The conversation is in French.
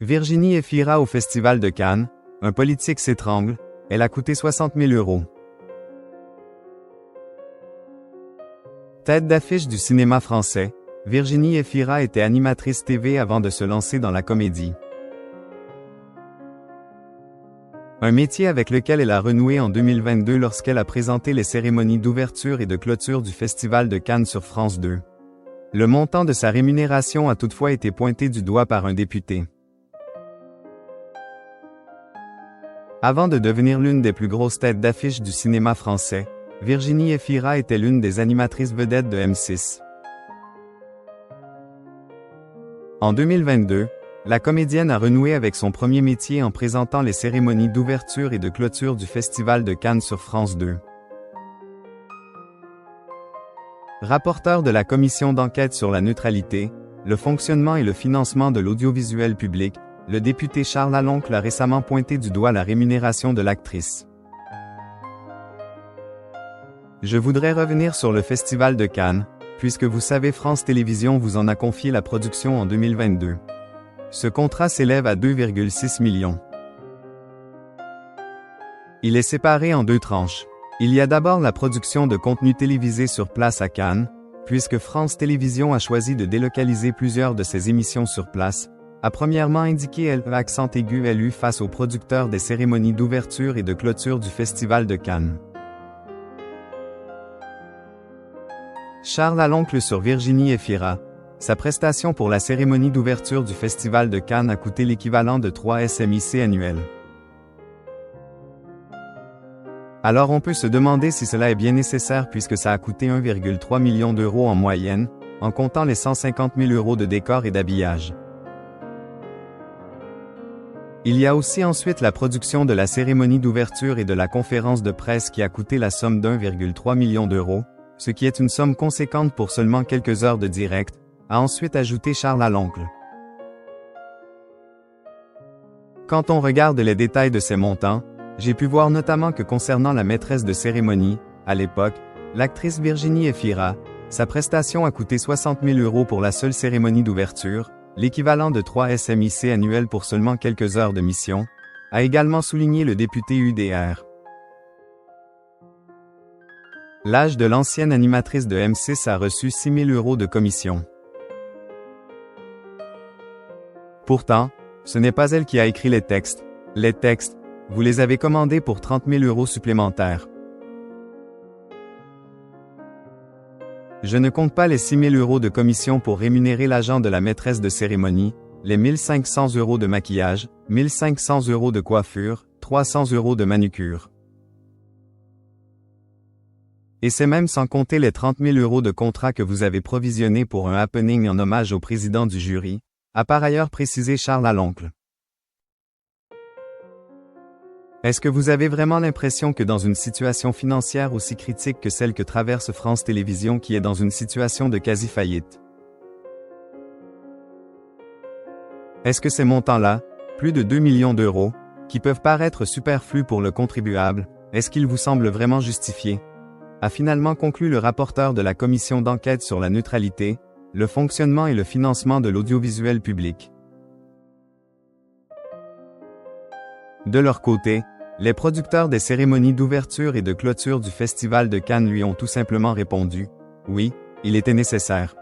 Virginie Efira au Festival de Cannes, un politique s'étrangle, elle a coûté 60 000 €. Tête d'affiche du cinéma français, Virginie Efira était animatrice TV avant de se lancer dans la comédie. Un métier avec lequel elle a renoué en 2022 lorsqu'elle a présenté les cérémonies d'ouverture et de clôture du Festival de Cannes sur France 2. Le montant de sa rémunération a toutefois été pointé du doigt par un député. Avant de devenir l'une des plus grosses têtes d'affiche du cinéma français, Virginie Efira était l'une des animatrices vedettes de M6. En 2022, la comédienne a renoué avec son premier métier en présentant les cérémonies d'ouverture et de clôture du Festival de Cannes sur France 2. Rapporteur de la commission d'enquête sur la neutralité, le fonctionnement et le financement de l'audiovisuel public, le député Charles Laloncle a récemment pointé du doigt la rémunération de l'actrice. Je voudrais revenir sur le Festival de Cannes, puisque vous savez France Télévisions vous en a confié la production en 2022. Ce contrat s'élève à 2,6 millions. Il est séparé en deux tranches. Il y a d'abord la production de contenu télévisé sur place à Cannes, puisque France Télévisions a choisi de délocaliser plusieurs de ses émissions sur place, a premièrement indiqué l'accent aigu LU face aux producteurs des cérémonies d'ouverture et de clôture du Festival de Cannes. Charles Laloncle sur Virginie Efira. Sa prestation pour la cérémonie d'ouverture du Festival de Cannes a coûté l'équivalent de 3 SMIC annuels. Alors on peut se demander si cela est bien nécessaire puisque ça a coûté 1,3 million d'euros en moyenne, en comptant les 150 000 € de décors et d'habillage. Il y a aussi ensuite la production de la cérémonie d'ouverture et de la conférence de presse qui a coûté la somme d'1,3 million d'euros, ce qui est une somme conséquente pour seulement quelques heures de direct, a ensuite ajouté Charles Laloncle. Quand on regarde les détails de ces montants, j'ai pu voir notamment que concernant la maîtresse de cérémonie, à l'époque, l'actrice Virginie Efira, sa prestation a coûté 60 000 € pour la seule cérémonie d'ouverture, l'équivalent de 3 SMIC annuels pour seulement quelques heures de mission, a également souligné le député UDR. L'âge de l'ancienne animatrice de M6 a reçu 6 000 € de commission. Pourtant, ce n'est pas elle qui a écrit les textes. Les textes, vous les avez commandés pour 30 000 € supplémentaires. Je ne compte pas les 6 000 € de commission pour rémunérer l'agent de la maîtresse de cérémonie, les 1 500 € de maquillage, 1 500 € de coiffure, 300 € de manucure. Et c'est même sans compter les 30 000 € de contrat que vous avez provisionné pour un happening en hommage au président du jury, a par ailleurs précisé Charles Laloncle. Est-ce que vous avez vraiment l'impression que dans une situation financière aussi critique que celle que traverse France Télévisions qui est dans une situation de quasi-faillite? Est-ce que ces montants-là, plus de 2 millions d'euros, qui peuvent paraître superflus pour le contribuable, est-ce qu'ils vous semblent vraiment justifiés? A finalement conclu le rapporteur de la commission d'enquête sur la neutralité, le fonctionnement et le financement de l'audiovisuel public. De leur côté, les producteurs des cérémonies d'ouverture et de clôture du Festival de Cannes lui ont tout simplement répondu « Oui, il était nécessaire ».